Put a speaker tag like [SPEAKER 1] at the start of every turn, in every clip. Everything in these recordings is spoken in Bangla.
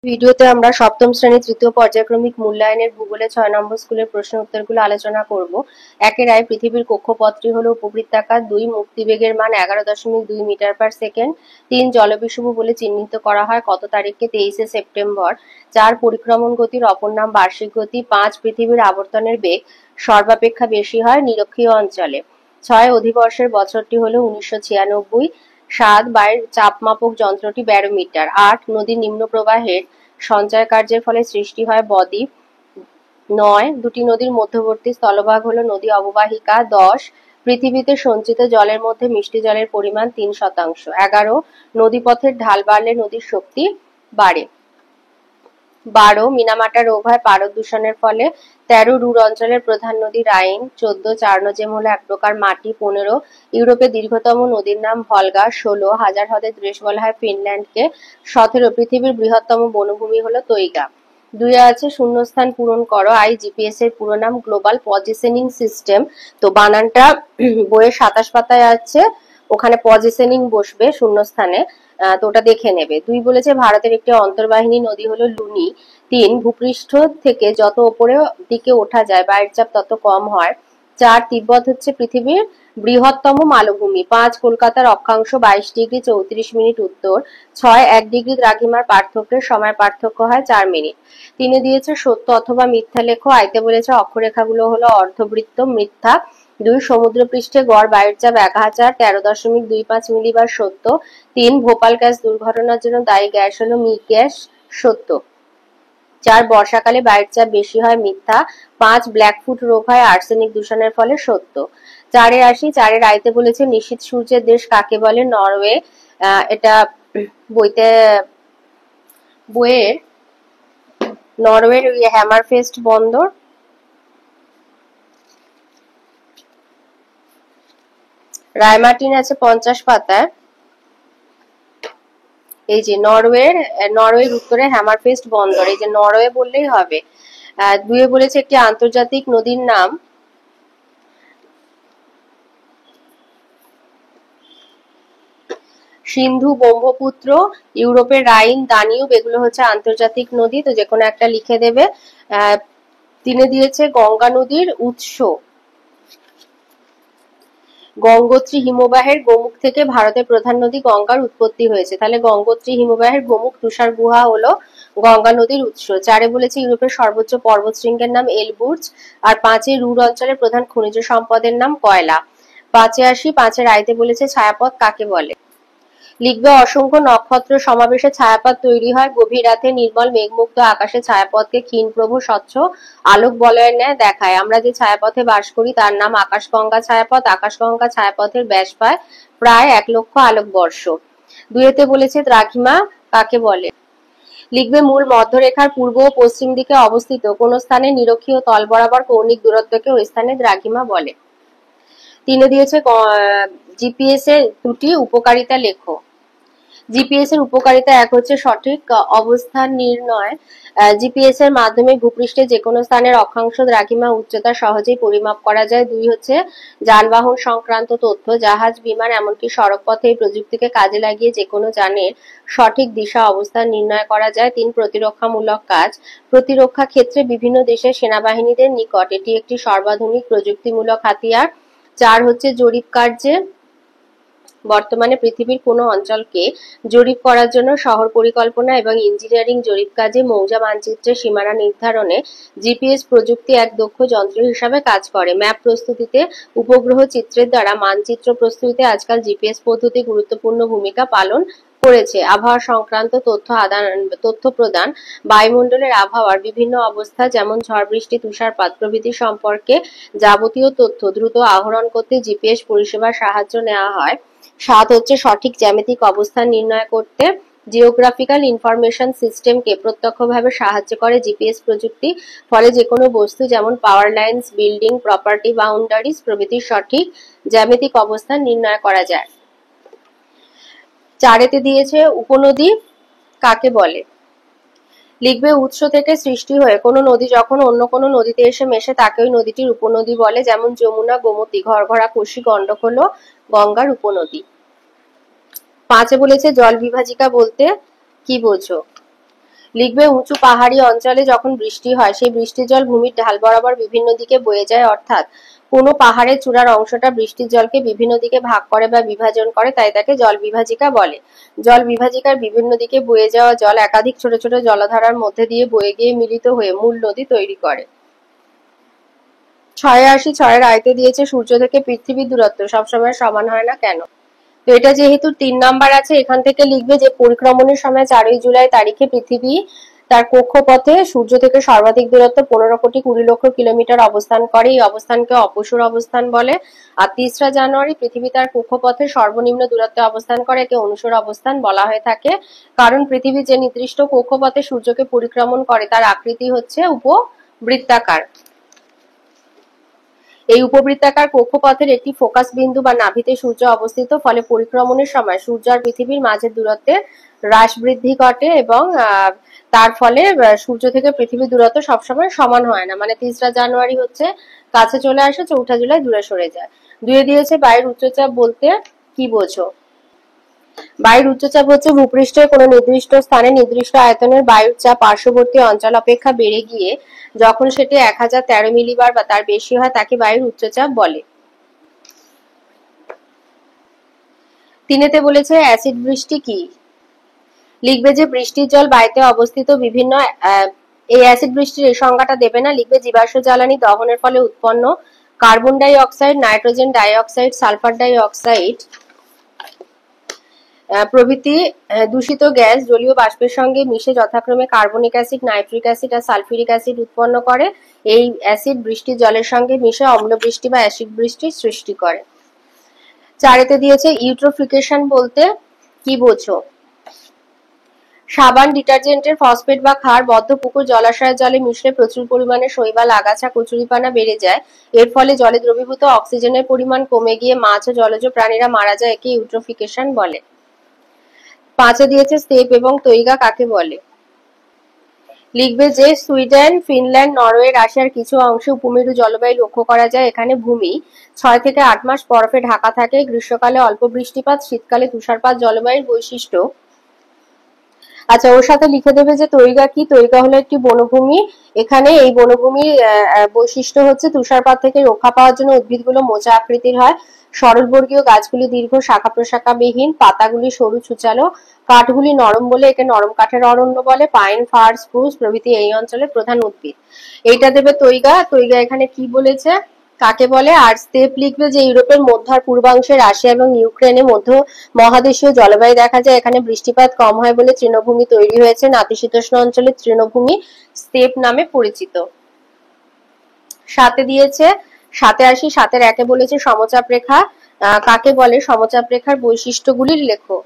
[SPEAKER 1] ভিডিওতে আমরা সপ্তম শ্রেণীর তৃতীয় পর্যায়ক্রমিক মূল্যায়নের ভূগোলে ৬ নম্বর স্কুলের প্রশ্ন উত্তরগুলো আলোচনা করব। ১ রায় পৃথিবীর কক্ষপথটি হলো উপবৃত্তাকার। ২ মুক্তিবেগের মান ১১.২ মিটার পার সেকেন্ড। ৩ জলবিষুব বলে চিহ্নিত করা হয় কত তারিখকে? ২৩শে সেপ্টেম্বর। ৪ পরিক্রমণ গতির অপর নাম বার্ষিক গতি। ৫ পৃথিবীর আবর্তনের বেগ সর্বাপেক্ষা বেশি হয় নিরক্ষীয় অঞ্চলে। ৬ অধিবর্ষের বছরটি হলো ১৯৯৬। ৭ বায়ুর চাপমাপক যন্ত্রটি ব্যারোমিটার। ৮ নদীর নিম্ন প্রবাহের সঞ্চয় কার্যের ফলে সৃষ্টি হয় বদ্বীপ। ৯ দুটি নদীর মধ্যবর্তী স্থলভাগ হলো নদী অববাহিকা। ১০ পৃথিবীতে সঞ্চিত জলের মধ্যে মিষ্টি জলের পরিমাণ ৩%। ১১ নদীপথের ঢাল বাড়লে নদীর শক্তি বাড়ে। ১২ মিনামাটার রোগ হয় পারদ দূষণের ফলে। ১৩ রুর অঞ্চলের প্রধান নদী রাইন। ১৪ চারনোজেম হলো এক প্রকার মাটি। ১৫ ইউরোপের দীর্ঘতম নদীর নাম ভলগা। ১৬ হাজার হ্রদের দেশ বলা হয় ফিনল্যান্ডকে। ১৭ পৃথিবীর বৃহত্তম বনভূমি হলো তৈগা। ২ আছে শূন্যস্থান পূরণ করো। IGPS এর পুরো নাম গ্লোবাল পজিশনিং সিস্টেম। তো বানানটা বইয়ের ২৭ পাতায় আছে, ওখানে পজিশনিং বসবে শূন্যস্থানে, তো ওটা দেখে নেবে। ২ বলেছে ভারতের একটি অন্তর্বাহিনী নদী হলো লুনি। ৩ ভূপৃষ্ঠ থেকে যত ওপরের দিকে ওঠা যায় বায়ুর চাপ তত কম হয়। ৪ তিব্বত হচ্ছে পৃথিবীর বৃহত্তম মালভূমি। ৫ কলকাতার অক্ষাংশ 22°34' উত্তর। ৬ ১ ডিগ্রি দ্রাঘিমার পার্থক্যের সময় পার্থক্য হয় ৪ মিনিট। ৩ দিয়েছে সত্য অথবা মিথ্যা লেখো। আইতে বলেছে অক্ষরেখাগুলো হলো অর্ধবৃত্ত, মিথ্যা। ২ সমুদ্রপৃষ্ঠে গড় বায়ুর চাপ ১০১৩.২৫ মিলিবার, সত্য। ৩ ভোপাল গ্যাস দুর্ঘটনার জন্য দায়ী গ্যাস হলো মিগ গ্যাস, সত্য। ৪ বর্ষাকালে বায়ুর চাপ বেশি হয়, মিথ্যা। ৫ ব্ল্যাকফুট রোগ হয় আর্সেনিক দূষণের ফলে, সত্য। ৪ আসি। ৪ আইতে বলেছে নিশীথ সূর্যের দেশ কাকে বলে? নরওয়ে। এটা বইয়ের নরওয়ের হ্যামারফেস্ট বন্দর। রায়মার্টিন আছে ৫০ পাতায়। এই যে নরওয়ের উত্তরে হ্যামারফেস্ট বন্দর, এই যে নরওয়ে বললেই হবে। ২ বলেছে একটি আন্তর্জাতিক নদীর নাম। সিন্ধু, ব্রহ্মপুত্র, ইউরোপের রাইন, দানিউব, এগুলো হচ্ছে আন্তর্জাতিক নদী, তো যে কোনো একটা লিখে দেবে। ৩ দিয়েছে গঙ্গা নদীর উৎস। গঙ্গোত্রী হিমবাহের গোমুখ থেকে ভারতের প্রধান নদী গঙ্গার উৎপত্তি হয়েছে, তাহলে গঙ্গোত্রী হিমবাহের গোমুখ তুষার গুহা হলো গঙ্গা নদীর উৎস। ৪ বলেছে ইউরোপের সর্বোচ্চ পর্বতশৃঙ্গের নাম এলবুর্জ। আর ৫ রুর অঞ্চলের প্রধান খনিজ সম্পদের নাম কয়লা। ৫ আসি। ৫ আইতে বলেছে ছায়াপথ কাকে বলে? লিখবে অসংখ্য নক্ষত্র সমাবেশে ছায়াপথ তৈরি হয়। গভীর রাতে নির্মল মেঘমুক্ত আকাশে ছায়াপথকে ক্ষীণপ্রভ স্বচ্ছ আলোক বলয়ের ন্যায় দেখায়। আমরা যে ছায়াপথে বাস করি তার নাম আকাশগঙ্গা ছায়াপথ। আকাশগঙ্গা ছায়াপথের ব্যাস পায় প্রায় ১,০০,০০০ আলোকবর্ষ। ২ বলেছে দ্রাঘিমা কাকে বলে? লিখবে মূল মধ্যরেখার পূর্ব ও পশ্চিম দিকে অবস্থিত কোন স্থানে নিরক্ষীয় তল বরাবর কৌণিক দূরত্বকে ওই স্থানে দ্রাঘিমা বলে। ৩ দিয়েছে জিপিএস এর দুটি উপকারিতা লেখো। জিপিএস এর উপকারিতা ১ হচ্ছে সঠিক অবস্থান নির্ণয়। জিপিএস এর মাধ্যমে ভূপৃষ্ঠে যে কোনো স্থানের অক্ষাংশ, দ্রাঘিমা, উচ্চতা সহজেই পরিমাপ করা যায়। ২ হচ্ছে যানবাহন সংক্রান্ত তথ্য। জাহাজ, বিমান, এমনকি সড়ক পথে এই প্রযুক্তিকে কাজে লাগিয়ে যে কোনো যানের সঠিক দিশা অবস্থান নির্ণয় করা যায়। ৩ প্রতিরক্ষামূলক কাজ। প্রতিরক্ষা ক্ষেত্রে বিভিন্ন দেশের সেনাবাহিনীদের নিকট এটি একটি সর্বাধুনিক প্রযুক্তিমূলক হাতিয়ার। ৪ হচ্ছে জরিপ কার্যে। বর্তমানে পৃথিবীর কোনো অঞ্চলকে জরিপ করার জন্য শহর পরিকল্পনা এবং ইঞ্জিনিয়ারিং জরিপ কাজে মৌজা মানচিত্রের সীমানা নির্ধারণে জিপিএস প্রযুক্তি এক দক্ষ যন্ত্র হিসাবে কাজ করে। ম্যাপ প্রস্তুতিতে উপগ্রহ চিত্রের দ্বারা মানচিত্র প্রস্তুতিতে আজকাল জিপিএস পদ্ধতি গুরুত্বপূর্ণ ভূমিকা পালন করেছে। আবহাওয়া সংক্রান্ত তথ্য প্রদান। বায়ুমণ্ডলের আবহাওয়ার বিভিন্ন অবস্থা যেমন ঝড় বৃষ্টি, তুষারপাত প্রভৃতি সম্পর্কে যাবতীয় তথ্য দ্রুত আহরণ করতে জিপিএস পরিষেবার সাহায্য নেওয়া হয়। ৭ হচ্ছে সঠিক জ্যামিতিক অবস্থান নির্ণয় করতে জিওগ্রাফিক্যাল ইনফরমেশন সিস্টেমকে প্রত্যক্ষভাবে সাহায্য করে জিপিএস প্রযুক্তি। ফলে যে কোনো বস্তু যেমন পাওয়ার লাইনস, বিল্ডিং, প্রপার্টি বাউন্ডারিজ প্রভৃতির সঠিক জ্যামিতিক অবস্থান নির্ণয় করা যায়। ৪ দিয়েছে উপনদী কাকে বলে? লিখবে উৎস থেকে সৃষ্টি হয়ে কোনো নদী যখন অন্য কোনো নদীতে এসে মেশে তাকে ওই নদীটির উপনদী বলে, যেমন যমুনা, গোমতী, ঘরঘরা, কোশি, গণ্ডক হলো গঙ্গার উপনদী। ৫ বলেছে জল বিভাজিকা বলতে কি বোঝো? লিখবে উঁচু পাহাড়ি অঞ্চলে যখন বৃষ্টি হয় সেই বৃষ্টির জল ভূমির ঢাল বরাবর বিভিন্ন দিকে বয়ে যায়, অর্থাৎ কোনো পাহাড়ের চূড়ার অংশটা বৃষ্টির জলকে বিভিন্ন দিকে ভাগ করে বা বিভাজন করে, তাই তাকে জল বিভাজিকা বলে। জল বিভাজিকার বিভিন্ন দিকে বয়ে যাওয়া জল একাধিক ছোট ছোট জলাধারার মধ্যে দিয়ে বয়ে গিয়ে মিলিত হয়ে মূল নদী তৈরি করে। 6 আয়তে দিয়েছে সূর্য থেকে পৃথিবীর দূরত্ব সবসময় সমান হয় না কেন? তো এটা যেহেতু 3 নাম্বার আছে, এখান থেকে লিখবে যে পরিক্রমণের সময় 4 জুলাই তারিখে পৃথিবী তার কক্ষপথে সূর্য থেকে সর্বাধিক দূরত্ব 15,20,00,000 কিলোমিটার অবস্থান করে। এই অবস্থানকে অপসূর অবস্থান বলে। আর 3রা জানুয়ারি পৃথিবী তার কক্ষপথে সর্বনিম্ন দূরত্বে অবস্থান করে, একে অনুসর অবস্থান বলা হয়ে থাকে। কারণ পৃথিবী যে নির্দিষ্ট কক্ষপথে সূর্যকে পরিক্রমণ করে তার আকৃতি হচ্ছে উপবৃত্তাকার। এই উপবৃত্তাকার কক্ষপথের একটি ফোকাস বিন্দু বা নাভিতে সূর্য অবস্থিত, ফলে পরিক্রমণের সময় সূর্য আর পৃথিবীর মাঝের দূরত্বে হ্রাস বৃদ্ধি ঘটে এবং তার ফলে সূর্য থেকে পৃথিবীর দূরত্ব সবসময় সমান হয় না। মানে 3রা জানুয়ারি হচ্ছে কাছে চলে আসে, 4 জুলাই দূরে সরে যায়। 2 দিয়েছে বায়ুর উচ্চচাপ বলতে কি বোঝো? বায়ুর উচ্চচাপ হচ্ছে ভূপৃষ্ঠের কোনো নির্দিষ্ট স্থানে নির্দিষ্ট আয়তনের বায়ুর চাপ পার্শ্ববর্তী অঞ্চল অপেক্ষা বেড়ে গিয়ে যখন সেটি 1013 মিলিবার বা তার বেশি হয় তাকে বায়ুর উচ্চচাপ বলে। 3 বলেছে অ্যাসিড বৃষ্টি কি? লিখবে যে বৃষ্টির জল বায়ুতে অবস্থিত বিভিন্ন এই অ্যাসিড বৃষ্টির এই সংজ্ঞাটা দেবে না, লিখবে জীবাশ্ম জ্বালানি দহনের ফলে উৎপন্ন carbon die oxide, nitrogen die oxide, sulphur die oxide প্রভৃতি দূষিত গ্যাস জলীয় বাষ্পের সঙ্গে মিশে যথাক্রমে কার্বনিক অ্যাসিড, নাইট্রিক অ্যাসিড আর সালফিউরিক অ্যাসিড উৎপন্ন করে। এই অ্যাসিড বৃষ্টির জলের সঙ্গে মিশে অম্ল বৃষ্টি বা অ্যাসিড বৃষ্টির সৃষ্টি করে। 4 দিয়েছে ইউট্রোফিকেশন বলতে কি বোঝো? সাবান, ডিটারজেন্টের ফসফেট বা ক্ষার বদ্ধ পুকুর জলাশয়ের জলে মিশলে প্রচুর পরিমাণে শৈবাল, আগাছা, কচুরিপানা বেড়ে যায়। এর ফলে জলে দ্রবীভূত অক্সিজেনের পরিমাণ কমে গিয়ে মাছ ও জলজ প্রাণীরা মারা যায়, একে ইউট্রোফিকেশন বলে। 5 দিয়েছে স্টেপ এবং তৈগা কাকে বলে? লিখবে যে সুইডেন, ফিনল্যান্ড, নরওয়ে, রাশিয়ার কিছু অংশে উপমেরু জলবায়ু লক্ষ্য করা যায়। এখানে ভূমি 6 থেকে 8 মাস বরফে ঢাকা থাকে। গ্রীষ্মকালে অল্প বৃষ্টিপাত, শীতকালে তুষারপাত জলবায়ুর বৈশিষ্ট্য। আচ্ছা, ওর সাথে লিখে দেবে যে তৈগা কি? তৈগা হলো একটি বনভূমি। এখানে এই বনভূমির বৈশিষ্ট্য হচ্ছে তুষারপাত থেকে রক্ষা পাওয়ার জন্য উদ্ভিদগুলো মোচা আকৃতির হয়। সরলবর্গীয় গাছগুলি দীর্ঘ, শাখা প্রশাখাবিহীন, পাতাগুলি সরু ছুচালো, কাঠগুলি নরম বলে একে নরম কাঠের অরণ্য বলে। পাইন, ফার, স্প্রুস প্রভৃতি এই অঞ্চলের প্রধান উদ্ভিদ। এইটা দেবে তৈগা। তৈগা এখানে কি বলেছে, কাকে বলে? আর স্টেপ লিখবে যে ইউরোপের মধ্য আর পূর্বাংশে, রাশিয়া এবং ইউক্রেনে মধ্য মহাদেশীয় জলবায়ু দেখা যায়। এখানে বৃষ্টিপাত কম হয় বলে তৃণভূমি তৈরি হয়েছে। নাতিশীতোষ্ণ অঞ্চলের তৃণভূমি স্টেপ নামে পরিচিত। 7 দিয়েছে 7 7 বলেছে সমচাপ রেখা কাকে বলে? সমচাপ রেখার বৈশিষ্ট্যগুলি লেখো।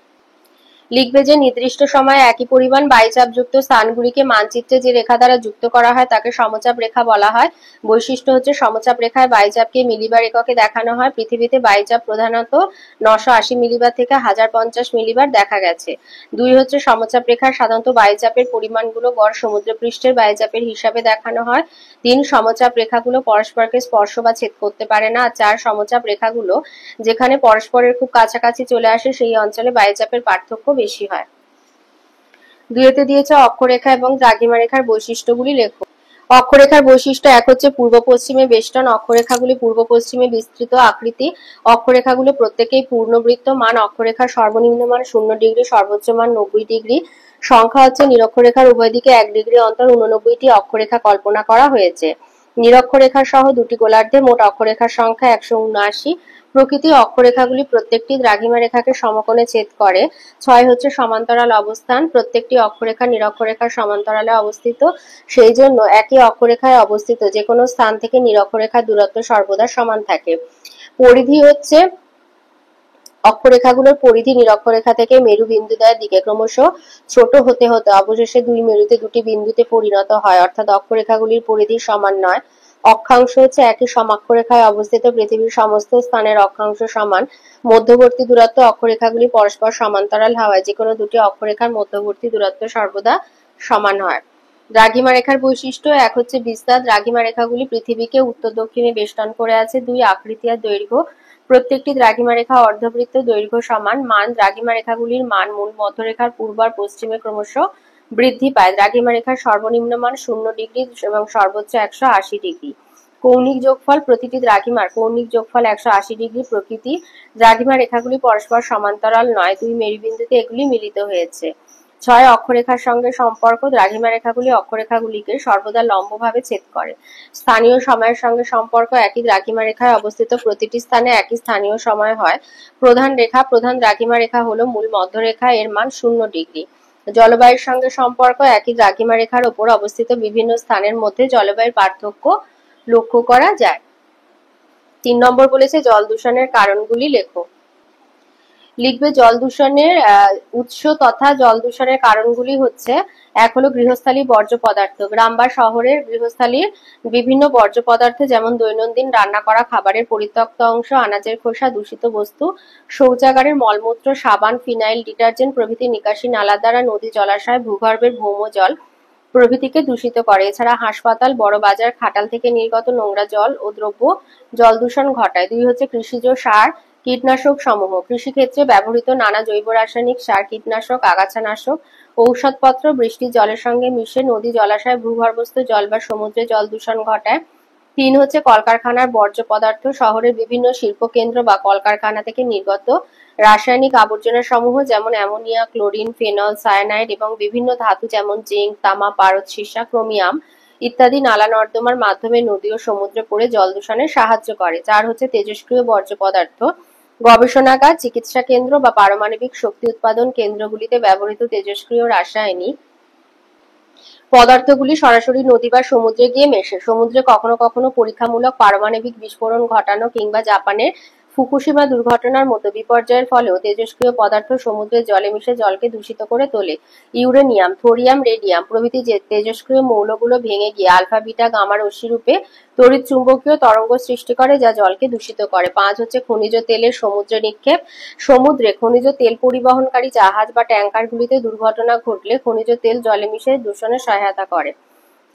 [SPEAKER 1] লিখবে যে নির্দিষ্ট সময়ে একই পরিমাণ বায়ুচাপযুক্ত স্থানগুলিকে মানচিত্রে যে রেখা দ্বারা যুক্ত করা হয় তাকে সমচাপ রেখা বলা হয়। বৈশিষ্ট্য হচ্ছে সমচাপ রেখায় বায়ুচাপকে মিলিবার এককে দেখানো হয়। পৃথিবীতে বায়ুচাপ প্রধানত 980 মিলিবার থেকে 1050 মিলিবার দেখা গেছে। 2 হচ্ছে সমচাপ রেখার সাধারণত বায়ুচাপের পরিমাণগুলো গড় সমুদ্রপৃষ্ঠের বায়ুচাপের হিসাবে দেখানো হয়। 3 সমচাপ রেখাগুলো পরস্পরকে স্পর্শ বা ছেদ করতে পারে না। 4 সমচাপ রেখাগুলো যেখানে পরস্পরের খুব কাছাকাছি চলে আসে সেই অঞ্চলে বায়ুচাপের পার্থক্য বেশি হয়। 2 দিয়েছে অক্ষরেখা এবং দ্রাঘিমা রেখার বৈশিষ্ট্যগুলি লেখো। অক্ষরেখার বৈশিষ্ট্য 1 হচ্ছে পূর্ব পশ্চিমে বেষ্টন। অক্ষরেখাগুলি পূর্ব পশ্চিমে বিস্তৃত আকৃতি। অক্ষরেখাগুলো প্রত্যেকেই পূর্ণবৃত্ত। মান অক্ষরেখার সর্বনিম্ন মান 0 ডিগ্রি, সর্বোচ্চ মান 90 ডিগ্রি। সংখ্যা হচ্ছে নিরক্ষরেখার উভয় দিকে 1 ডিগ্রি অন্তর 89টি অক্ষরেখা কল্পনা করা হয়েছে। নিরক্ষরেখা সহ দুটি গোলার্ধে মোট অক্ষরেখার সংখ্যা 179। প্রকৃতি অক্ষরেখাগুলি প্রত্যেকটি দ্রাঘিমা রেখাকে সমকোণে ছেদ করে। 6 হচ্ছে সমান্তরাল অবস্থান। প্রত্যেকটি অক্ষরেখা নিরক্ষরেখার সমান্তরালে অবস্থিত। সেই জন্য একই অক্ষরেখায় অবস্থিত যে কোনো স্থান থেকে নিরক্ষরেখার দূরত্ব সর্বদা সমান থাকে। পরিধি হচ্ছে অক্ষরেখাগুলোর পরিধি নিরক্ষরেখা থেকে মেরু বিন্দুদ্বয়ের দিকে ক্রমশ ছোট হতে হতে অবশেষে 2 মেরুতে 2টি বিন্দুতে পরিণত হয়, অর্থাৎ অক্ষরেখাগুলির পরিধি সমান নয়। অক্ষাংশ হচ্ছে একই সমাক্ষরেখায় অবস্থিত পৃথিবীর সমস্ত স্থানের অক্ষাংশ সমান। মধ্যবর্তী দূরত্ব অক্ষরেখাগুলি পরস্পর সমান্তরাল হওয়ায় যে কোনো দুটি অক্ষরেখার মধ্যবর্তী দূরত্ব সর্বদা সমান হয়। দ্রাঘিমা রেখার বৈশিষ্ট্য 1 হচ্ছে বিস্তার। দ্রাঘিমা রেখাগুলি পৃথিবীকে উত্তর দক্ষিণে বেষ্টন করে আছে। 2 আকৃতি আর দৈর্ঘ্য। প্রত্যেকটি দ্রাঘিমা রেখা অর্ধবৃত্ত, দৈর্ঘ্য সমান। মান দ্রাঘিমা রেখাগুলির মান মূল মধ্যরেখার পূর্ব আর পশ্চিমে ক্রমশ বৃদ্ধি পায়। দ্রাঘিমা রেখার সর্বনিম্ন মান 0 ডিগ্রি এবং সর্বোচ্চ 180 ডিগ্রি। কৌণিক যোগফল প্রতিটি দ্রাঘিমার কৌণিক যোগফল 180 ডিগ্রি। প্রকৃতি দ্রাঘিমা রেখাগুলি পরস্পর সমান্তরাল নয়, দুই মেরুবিন্দুতে এগুলি মিলিত হয়েছে। 6 অক্ষরেখার সঙ্গে সম্পর্ক। দ্রাঘিমা রেখাগুলি অক্ষরেখাগুলিকে সর্বদা লম্বভাবে ছেদ করে। স্থানীয় সময়ের সঙ্গে সম্পর্ক। একই দ্রাঘিমা রেখায় অবস্থিত প্রতিটি স্থানে একই স্থানীয় সময় হয়। প্রধান রেখা প্রধান দ্রাঘিমা রেখা হলো মূল মধ্যরেখা, এর মান 0 ডিগ্রি। জলবায়ুর সঙ্গে সম্পর্ক। একই দ্রাঘিমা রেখার ওপর অবস্থিত বিভিন্ন স্থানের মধ্যে জলবায়ুর পার্থক্য লক্ষ্য করা যায়। 3 নম্বর বলেছে জল দূষণের কারণগুলি লেখো। লিখবে জল দূষণের উৎস তথা জল দূষণের কারণগুলি হচ্ছে, এক হলো গৃহস্থালী বর্জ্য পদার্থ। গ্রাম বা শহরের গৃহস্থালীর বিভিন্ন বর্জ্য পদার্থ যেমন দৈনন্দিন রান্না করা খাবারের পরিত্যক্ত অংশ, আনাজের খোসা, দূষিত বস্তু, শৌচাগারের মলমূত্র, সাবান, ফিনাইল, ডিটারজেন্ট প্রভৃতি নিকাশি নালা দ্বারা নদী, জলাশয়, ভূগর্ভের ভৌমজল প্রভৃতিকে দূষিত করে। এছাড়া হাসপাতাল, বড় বাজার, খাটাল থেকে নির্গত নোংরা জল ও দ্রব্য জল দূষণ ঘটায়। 2 হচ্ছে কৃষিজ সার, কীটনাশক সমূহ। কৃষিক্ষেত্রে ব্যবহৃত নানা জৈব রাসায়নিক সার, কীটনাশক, আগাছানাশক, ঔষধপত্র বৃষ্টির জলের সঙ্গে মিশে নদী, জলাশয়, ভূগর্ভস্থ জল বা সমুদ্রে জল দূষণ ঘটায়। 3 হচ্ছে কলকারখানার বর্জ্য পদার্থ। শহরের বিভিন্ন শিল্পকেন্দ্র বা কলকারখানা থেকে নির্গত রাসায়নিক আবর্জনা সমূহ যেমন অ্যামোনিয়া, ক্লোরিন, ফেনল, সায়ানাইড এবং বিভিন্ন ধাতু যেমন জিঙ্ক, তামা, পারদ, সীসা, ক্রোমিয়াম ইত্যাদি নালা নর্দমার মাধ্যমে নদী ও সমুদ্রে পড়ে জল দূষণে সাহায্য করে। 4 হচ্ছে তেজস্ক্রিয় বর্জ্য পদার্থ। গবেষণাগার, চিকিৎসা কেন্দ্র বা পারমাণবিক শক্তি উৎপাদন কেন্দ্রগুলিতে ব্যবহৃত তেজস্ক্রিয় রাসায়নিক পদার্থগুলি সরাসরি নদী বা সমুদ্রে গিয়ে মেশে। সমুদ্রে কখনো কখনো পরীক্ষামূলক পারমাণবিক বিস্ফোরণ ঘটানো কিংবা জাপানের ফুকুশিমা দুর্ঘটনার মতো বিপর্যয়ের ফলেও তেজস্ক্রিয় পদার্থ সমুদ্রের জলে মিশে জলকে দূষিত করে তোলে। ইউরেনিয়াম, থোরিয়াম, রেডিয়াম প্রভৃতি তেজস্ক্রিয় মৌলগুলো ভেঙে গিয়ে আলফা, বিটা, গামা রশ্মিরূপে তড়িৎ চুম্বকীয় তরঙ্গ সৃষ্টি করে যা জলকে দূষিত করে। 5 হচ্ছে খনিজ তেলের সমুদ্রে নিক্ষেপ। সমুদ্রে খনিজ তেল পরিবহনকারী জাহাজ বা ট্যাঙ্কারগুলিতে দুর্ঘটনা ঘটলে খনিজ তেল জলে মিশে দূষণে সহায়তা করে।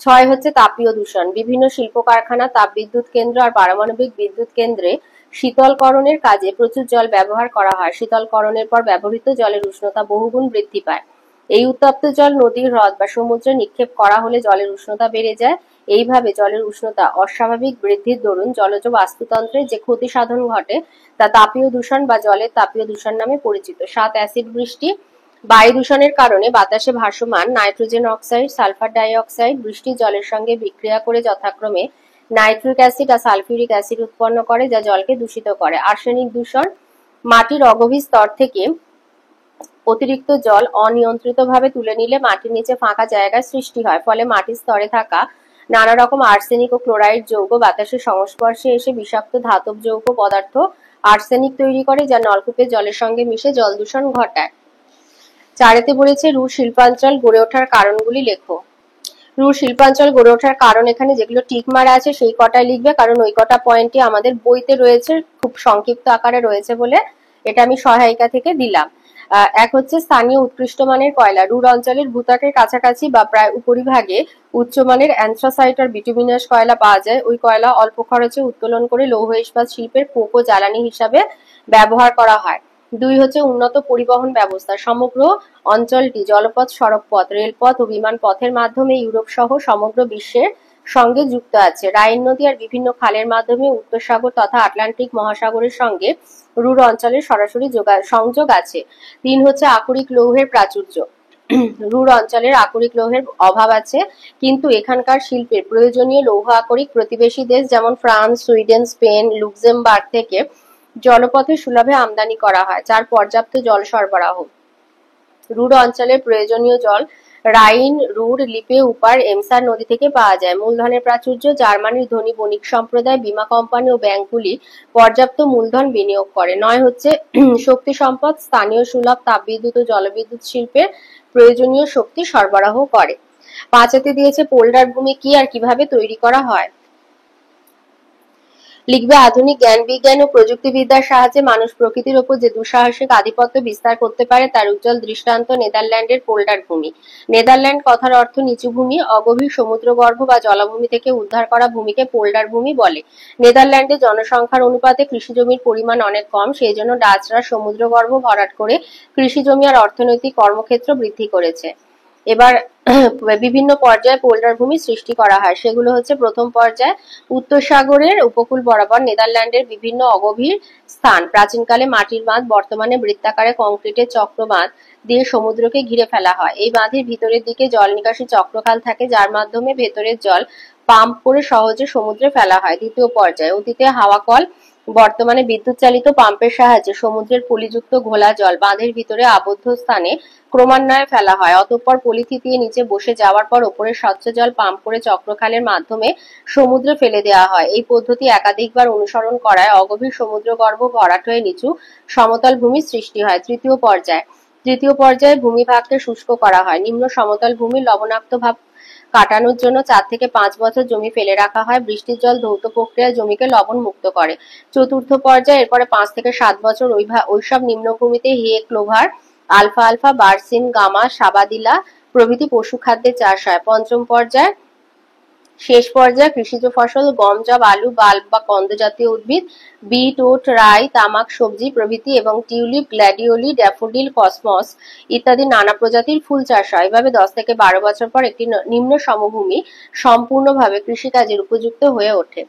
[SPEAKER 1] 6 হচ্ছে তাপীয় দূষণ। বিভিন্ন শিল্প কারখানা, তাপবিদ্যুৎ কেন্দ্র আর পারমাণবিক বিদ্যুৎ কেন্দ্রে শীতলকরণের কাজে প্রচুর জল ব্যবহার করা হয়। শীতলকরণের পর ব্যবহৃত জলের উষ্ণতা বহুগুণ বৃদ্ধি পায়। এই উত্তপ্ত জল নদীর, হ্রদ বা সমুদ্রে নিক্ষেপ করা হলে জলের উষ্ণতা বেড়ে যায়। এইভাবে জলের উষ্ণতা অস্বাভাবিক বৃদ্ধির দরুন জলজ বাস্তুতন্ত্রের যে ক্ষতি সাধন ঘটে তা তাপীয় দূষণ বা জলের তাপীয় দূষণ নামে পরিচিত। 7 অ্যাসিড বৃষ্টি। বায়ু দূষণের কারণে বাতাসে ভাসমান nitrogen oxide, sulphur die oxide বৃষ্টির জলের সঙ্গে বিক্রিয়া করে যথাক্রমে নাইট্রিক অ্যাসিড আর সালফিউরিক অ্যাসিড উৎপন্ন করে যা জলকে দূষিত করে। আর্সেনিক দূষণ। মাটির অগভীর স্তর থেকে অতিরিক্ত জল অনিয়ন্ত্রিতভাবে তুলে নিলে মাটির নিচে ফাঁকা জায়গার সৃষ্টি হয়। ফলে মাটির স্তরে থাকা নানা রকম আর্সেনিক ও ক্লোরাইড যৌগ বাতাসের সংস্পর্শে এসে বিষাক্ত ধাতব যৌগ পদার্থ আর্সেনিক তৈরি করে যা নলকূপের জলের সঙ্গে মিশে জল দূষণ ঘটায়। 4 বলেছে রুশ শিল্পাঞ্চল গড়ে ওঠার কারণগুলি লেখো। রুশ শিল্পাঞ্চল গড়ে ওঠার কারণ এখানে যেগুলো টিক মারা আছে সেই কটাই লিখবে, কারণ ওই কটা পয়েন্টই আমাদের বইতে রয়েছে, খুব সংক্ষিপ্ত আকারে রয়েছে বলে এটা আমি সহায়িকা থেকে দিলাম। 1 হচ্ছে স্থানীয় উৎকৃষ্ট মানের কয়লা। রুর অঞ্চলের ভূত্বকের কাছাকাছি বা প্রায় উপরিভাগে উচ্চমানের অ্যান্থ্রাসাইট আর বিটুমিনাস কয়লা পাওয়া যায়। ওই কয়লা অল্প খরচে উত্তোলন করে লৌহ ইস্পাত শিল্পের কোক ও জ্বালানি হিসাবে ব্যবহার করা হয়। 2 হচ্ছে উন্নত পরিবহন ব্যবস্থা। সমগ্র অঞ্চলটি জলপথ, সড়কপথ, রেলপথ ও বিমান পথের মাধ্যমে ইউরোপ সহ সমগ্র বিশ্বের সঙ্গে যুক্ত আছে। রাইন নদী আর বিভিন্ন খালের মাধ্যমে উত্তর সাগর তথা আটলান্টিক মহাসাগরের সঙ্গে রুর অঞ্চলের সরাসরি সংযোগ আছে। 3 হচ্ছে আকরিক লৌহের প্রাচুর্য। রুর অঞ্চলের আকরিক লৌহের অভাব আছে, কিন্তু এখানকার শিল্পের প্রয়োজনীয় লৌহ আকরিক প্রতিবেশী দেশ যেমন ফ্রান্স, সুইডেন, স্পেন, লুক্সেমবার্গ থেকে জলপথে সুলভে আমদানি করা হয়। 4 পর্যাপ্ত জল সরবরাহ। রুর অঞ্চলের প্রয়োজনীয় জল রাইন, রুর, লিপে, উপার, এমসার নদী থেকে পাওয়া যায়। মূলধনের প্রাচুর্য। জার্মানির ধনী বণিক সম্প্রদায়, বীমা কোম্পানি ও ব্যাংকগুলি পর্যাপ্ত মূলধন বিনিয়োগ করে। 9 হচ্ছে শক্তি সম্পদ। স্থানীয় সুলভ তাপবিদ্যুৎ ও জলবিদ্যুৎ শিল্পের প্রয়োজনীয় শক্তি সরবরাহ করে। 5 দিয়েছে পোল্ডার ভূমি কি আর কিভাবে তৈরি করা হয়। লিখবে আধুনিক জ্ঞান বিজ্ঞান ও প্রযুক্তিবিদ্যার সাহায্যে মানুষ প্রকৃতির ওপর যে দুঃসাহসিক আধিপত্য বিস্তার করতে পারে তার উজ্জ্বল দৃষ্টান্ত নেদারল্যান্ডের পোল্ডার ভূমি। নেদারল্যান্ড কথার অর্থ নিচু ভূমি। অগভীর সমুদ্রগর্ভ বা জলাভূমি থেকে উদ্ধার করা ভূমিকে পোল্ডার ভূমি বলে। নেদারল্যান্ডে জনসংখ্যার অনুপাতে কৃষিজমির পরিমাণ অনেক কম, সেই জন্য ডাচরা সমুদ্রগর্ভ ভরাট করে কৃষিজমি আর অর্থনৈতিক কর্মক্ষেত্র বৃদ্ধি করেছে। এবার বিভিন্ন পর্যায়ে পোল্ডার ভূমি সৃষ্টি করা হয়। সেগুলো হচ্ছে প্রথম পর্যায়ে উত্তর সাগরের উপকূল বরাবর নেদারল্যান্ডের বিভিন্ন অগভীর স্থান। প্রাচীনকালে মাটির বাঁধ, বর্তমানে বৃত্তাকারে কংক্রিটের চক্র বাঁধ দিয়ে সমুদ্রকে ঘিরে ফেলা হয়। এই বাঁধের ভিতরের দিকে জল নিকাশি চক্রখাল থাকে, যার মাধ্যমে ভেতরের জল পাম্প করে সহজে সমুদ্রে ফেলা হয়। দ্বিতীয় পর্যায়ে অতীতে হাওয়া কল, বর্তমানে বিদ্যুৎ চালিত পাম্পের সাহায্যে সমুদ্রের পলিযুক্ত ঘোলা জল বাঁধের ভিতরে আবদ্ধ স্থানে ক্রমান্বয়ে ফেলা হয়। অতঃপর পলি থিতিয়ে নিচে বসে যাওয়ার পর ওপরের স্বচ্ছ জল পাম্প করে চক্রখালের মাধ্যমে সমুদ্রে ফেলে দেওয়া হয়। এই পদ্ধতি একাধিকবার অনুসরণ করায় অগভীর সমুদ্রগর্ভ ভরাট হয়ে নিচু সমতল ভূমির সৃষ্টি হয়। তৃতীয় পর্যায়ে ভূমিভাগকে শুষ্ক করা হয়। নিম্ন সমতল ভূমির লবণাক্ত ভাব কাটানোর জন্য 4 থেকে 5 বছর জমি ফেলে রাখা হয়। বৃষ্টির জল ধৌত প্রক্রিয়ায় জমিকে লবণ মুক্ত করে। চতুর্থ পর্যায়ে এরপরে 5 থেকে 7 বছর ওইসব নিম্নভূমিতে হে, ক্লোভার, আলফা, বার্সিম, গামা, সাবাদিলা প্রভৃতি পশু খাদ্যের চাষ হয়। শেষ পর্যায়ে কৃষিজ ফসল গম, যব, আলু, বাল্ব বা কন্দ জাতীয় উদ্ভিদ, বিট, ওট, রাই, তামাক, সবজি প্রভৃতি এবং টিউলিপ, গ্ল্যাডিওলি, ড্যাফোডিল, কসমস ইত্যাদি নানা প্রজাতির ফুল চাষ হয়। এভাবে 10 থেকে 12 বছর পর একটি নিম্ন সমভূমি সম্পূর্ণভাবে কৃষিকাজের উপযুক্ত হয়ে ওঠে।